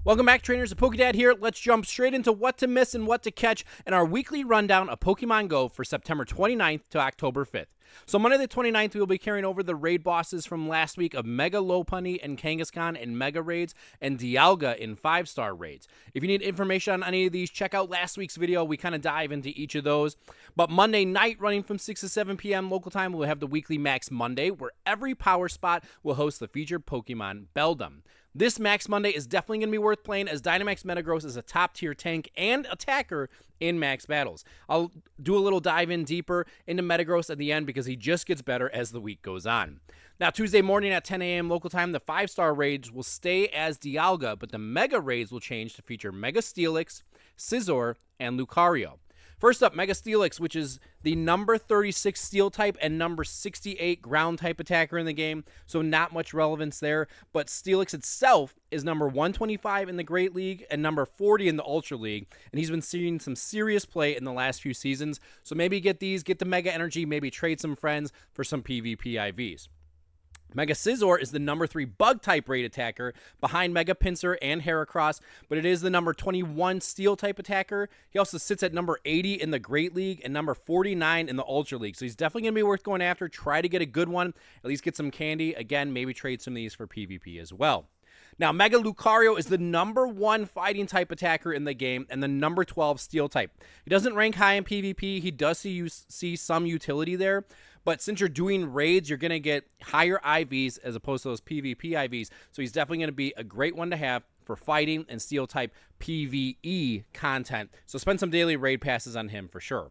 Welcome back, trainers. PokeDad here. Let's jump straight into what to miss and what to catch in our weekly rundown of Pokemon Go for September 29th to October 5th. So Monday the 29th, we will be carrying over the raid bosses from last week of Mega Lopunny and Kangaskhan in Mega Raids and Dialga in 5-star raids. If you need information on any of these, check out last week's video. We kind of dive into each of those. But Monday night, running from 6 to 7 p.m. local time, we'll have the weekly Max Monday, where every power spot will host the featured Pokemon Beldum. This Max Monday is definitely going to be worth playing, as Dynamax Metagross is a top-tier tank and attacker in Max battles. I'll do a little dive in deeper into Metagross at the end because he just gets better as the week goes on. Now, Tuesday morning at 10 a.m. local time, the 5-star raids will stay as Dialga, but the Mega Raids will change to feature Mega Steelix, Scizor, and Lucario. First up, Mega Steelix, which is the number 36 Steel type and number 68 Ground type attacker in the game, so not much relevance there. But Steelix itself is number 125 in the Great League and number 40 in the Ultra League, and he's been seeing some serious play in the last few seasons. So maybe get these, get the Mega Energy, maybe trade some friends for some PvP IVs. Mega Scizor is the number 3 Bug-type raid attacker behind Mega Pinsir and Heracross, but it is the number 21 Steel-type attacker. He also sits at number 80 in the Great League and number 49 in the Ultra League, so he's definitely going to be worth going after. Try to get a good one, at least get some candy. Again, maybe trade some of these for PvP as well. Now, Mega Lucario is the number 1 fighting-type attacker in the game and the number 12 Steel-type. He doesn't rank high in PvP. He does see some utility there, but since you're doing raids, you're going to get higher IVs as opposed to those PvP IVs, so he's definitely going to be a great one to have for fighting and Steel-type PvE content. So spend some daily raid passes on him for sure.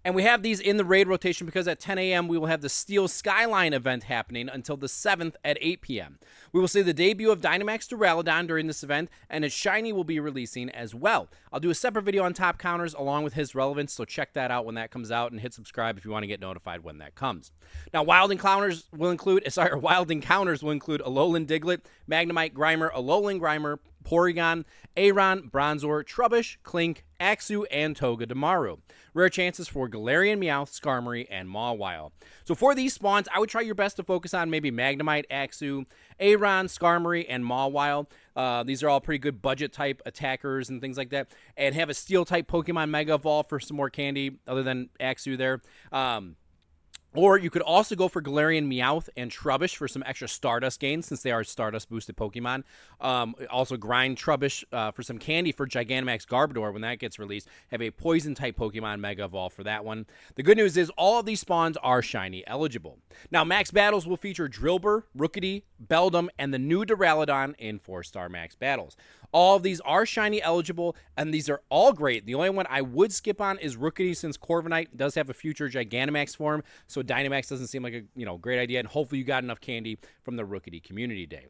And we have these in the raid rotation because at 10 a.m. we will have the Steel Skyline event happening until the 7th at 8 p.m. We will see the debut of Dynamax Duraludon during this event, and its shiny will be releasing as well. I'll do a separate video on top counters along with his relevance, so check that out when that comes out, and hit subscribe if you want to get notified when that comes. Now, Wild Encounters will include Alolan Diglett, Magnemite, Grimer, Alolan Grimer, Porygon, Aron, Bronzor, Trubbish, Klink, Axew, and Togedemaru. Rare chances for Galarian, Meowth, Skarmory, and Mawile. So for these spawns, I would try your best to focus on maybe Magnemite, Axew, Aron, Skarmory, and Mawile. These are all pretty good budget-type attackers and things like that. And have a Steel-type Pokemon Mega Evolve for some more candy other than Axew there. Or you could also go for Galarian, Meowth, and Trubbish for some extra Stardust gains, since they are Stardust-boosted Pokemon. Also grind Trubbish for some candy for Gigantamax Garbodor when that gets released. Have a Poison-type Pokemon Mega Evolve for that one. The good news is all of these spawns are shiny eligible. Now, Max Battles will feature Drillbur, Rookidee, Beldum, and the new Duraludon in 4-star Max Battles. All of these are shiny eligible, and these are all great. The only one I would skip on is Rookidee, since Corviknight does have a future Gigantamax form, so Dynamax doesn't seem like a great idea, and hopefully you got enough candy from the Rookidee Community Day.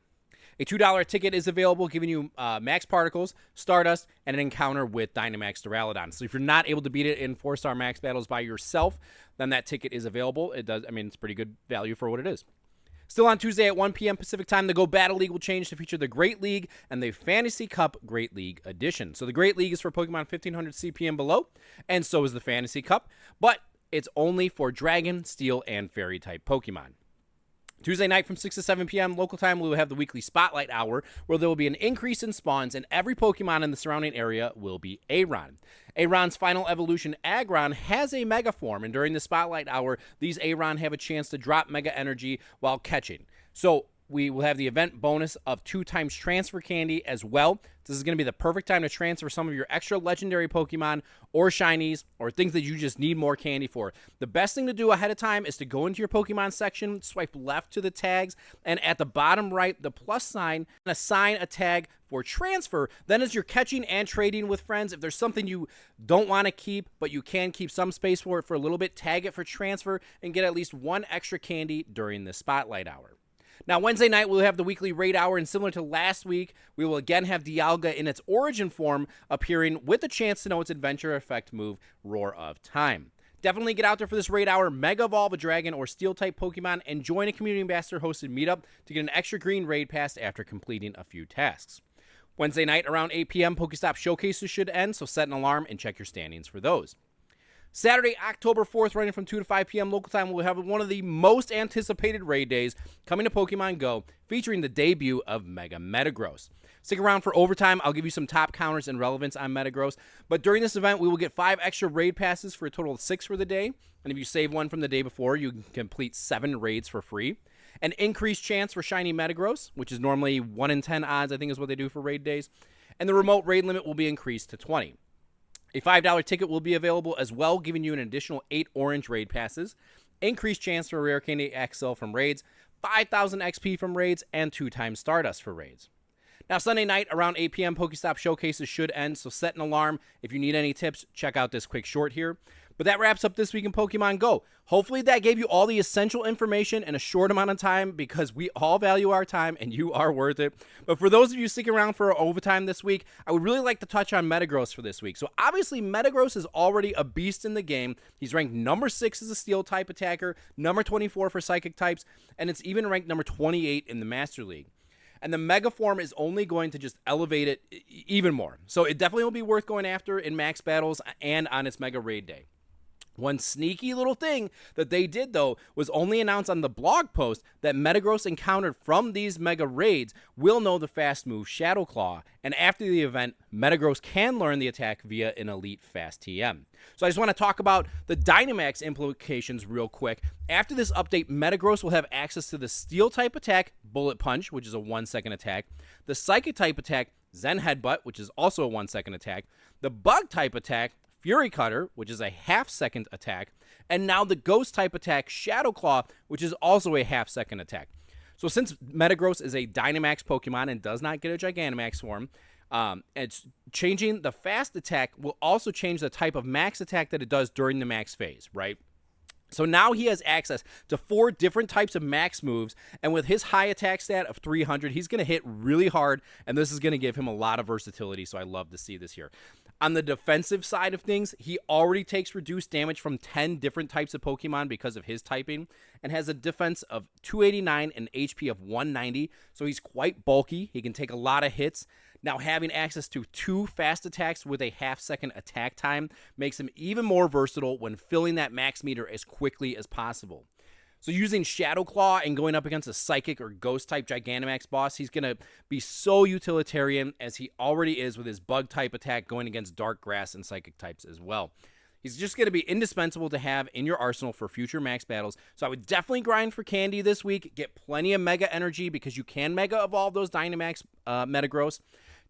A $2 ticket is available, giving you Max Particles, Stardust, and an encounter with Dynamax Duraludon. So if you're not able to beat it in 4-star Max Battles by yourself, then that ticket is available. It's pretty good value for what it is. Still on Tuesday at 1 p.m. Pacific time, the Go Battle League will change to feature the Great League and the Fantasy Cup Great League Edition. So the Great League is for Pokemon 1500 CP and below, and so is the Fantasy Cup, but it's only for Dragon, Steel, and Fairy-type Pokemon. Tuesday night from 6 to 7 p.m. local time, we will have the weekly Spotlight Hour, where there will be an increase in spawns, and every Pokemon in the surrounding area will be Aron. Aron's final evolution, Aggron, has a Mega form, and during the Spotlight Hour, these Aron have a chance to drop Mega Energy while catching. So we will have the event bonus of 2 times transfer candy as well. This is going to be the perfect time to transfer some of your extra legendary Pokemon or shinies or things that you just need more candy for. The best thing to do ahead of time is to go into your Pokemon section, swipe left to the tags, and at the bottom right, the plus sign, and assign a tag for transfer. Then as you're catching and trading with friends, if there's something you don't want to keep, but you can keep some space for it for a little bit, tag it for transfer and get at least 1 extra candy during the Spotlight Hour. Now, Wednesday night, we'll have the weekly raid hour, and similar to last week, we will again have Dialga in its origin form appearing with a chance to know its adventure effect move, Roar of Time. Definitely get out there for this raid hour, Mega Evolve a Dragon or Steel-type Pokemon, and join a Community Ambassador-hosted meetup to get an extra green raid pass after completing a few tasks. Wednesday night around 8 p.m., Pokestop showcases should end, so set an alarm and check your standings for those. Saturday, October 4th, running from 2 to 5 p.m. local time, we'll have one of the most anticipated raid days coming to Pokemon GO, featuring the debut of Mega Metagross. Stick around for overtime. I'll give you some top counters and relevance on Metagross. But during this event, we will get 5 extra raid passes for a total of 6 for the day. And if you save one from the day before, you can complete 7 raids for free. An increased chance for shiny Metagross, which is normally 1 in 10 odds, I think is what they do for raid days. And the remote raid limit will be increased to 20. A $5 ticket will be available as well, giving you an additional 8 orange raid passes, increased chance for rare candy XL from raids, 5,000 XP from raids, and 2 times Stardust for raids. Now, Sunday night around 8 p.m., Pokestop showcases should end, so set an alarm. If you need any tips, check out this quick short here. But that wraps up this week in Pokemon GO. Hopefully that gave you all the essential information in a short amount of time, because we all value our time and you are worth it. But for those of you sticking around for overtime this week, I would really like to touch on Metagross for this week. So obviously Metagross is already a beast in the game. He's ranked number 6 as a steel type attacker, number 24 for psychic types, and it's even ranked number 28 in the Master League. And the Mega form is only going to just elevate it even more. So it definitely will be worth going after in max battles and on its Mega Raid Day. One sneaky little thing that they did, though, was only announced on the blog post that Metagross encountered from these Mega Raids will know the fast move Shadow Claw, and after the event, Metagross can learn the attack via an Elite Fast TM. So I just want to talk about the Dynamax implications real quick. After this update, Metagross will have access to the Steel-type attack, Bullet Punch, which is a 1-second attack, the Psychic-type attack, Zen Headbutt, which is also a 1-second attack, the Bug-type attack, Fury Cutter, which is a half-second attack, and now the Ghost-type attack, Shadow Claw, which is also a half-second attack. So since Metagross is a Dynamax Pokemon and does not get a Gigantamax form, it's changing the fast attack will also change the type of max attack that it does during the max phase, right? So now he has access to 4 different types of max moves, and with his high attack stat of 300, he's going to hit really hard, and this is going to give him a lot of versatility, so I love to see this here. On the defensive side of things, he already takes reduced damage from 10 different types of Pokemon because of his typing, and has a defense of 289 and HP of 190, so he's quite bulky. He can take a lot of hits. Now, having access to 2 fast attacks with a half-second attack time makes him even more versatile when filling that max meter as quickly as possible. So using Shadow Claw and going up against a Psychic or Ghost-type Gigantamax boss, he's going to be so utilitarian, as he already is with his Bug-type attack going against Dark Grass and Psychic types as well. He's just going to be indispensable to have in your arsenal for future max battles. So I would definitely grind for candy this week. Get plenty of Mega Energy, because you can Mega Evolve those Dynamax Metagross.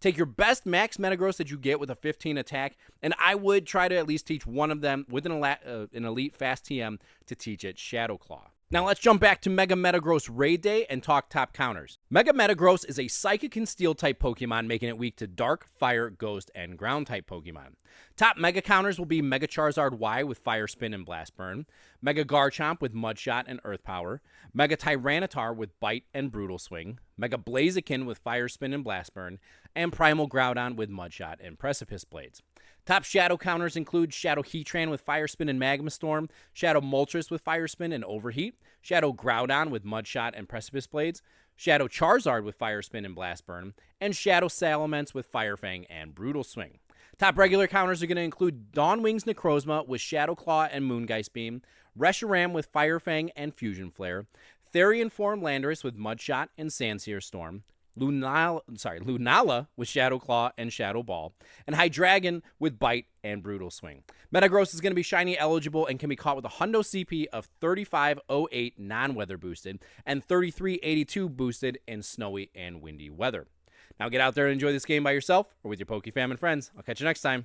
Take your best max Metagross that you get with a 15 attack, and I would try to at least teach one of them with an Elite Fast TM to teach it Shadow Claw. Now let's jump back to Mega Metagross Raid Day and talk top counters. Mega Metagross is a Psychic and Steel-type Pokemon, making it weak to Dark, Fire, Ghost, and Ground-type Pokemon. Top Mega counters will be Mega Charizard Y with Fire Spin and Blast Burn, Mega Garchomp with Mud Shot and Earth Power, Mega Tyranitar with Bite and Brutal Swing, Mega Blaziken with Fire Spin and Blast Burn, and Primal Groudon with Mud Shot and Precipice Blades. Top Shadow counters include Shadow Heatran with Fire Spin and Magma Storm, Shadow Moltres with Fire Spin and Overheat, Shadow Groudon with Mud Shot and Precipice Blades, Shadow Charizard with Fire Spin and Blast Burn, and Shadow Salamence with Fire Fang and Brutal Swing. Top regular counters are going to include Dawnwing's Necrozma with Shadow Claw and Moongeist Beam, Reshiram with Fire Fang and Fusion Flare, Therian Form Landorus with Mud Shot and Sandsear Storm, Lunala with Shadow Claw and Shadow Ball, and Hydreigon with Bite and Brutal Swing. Metagross is going to be shiny eligible and can be caught with a Hundo CP of 3508 non-weather boosted and 3382 boosted in snowy and windy weather. Now get out there and enjoy this game by yourself or with your Pokefam and friends. I'll catch you next time.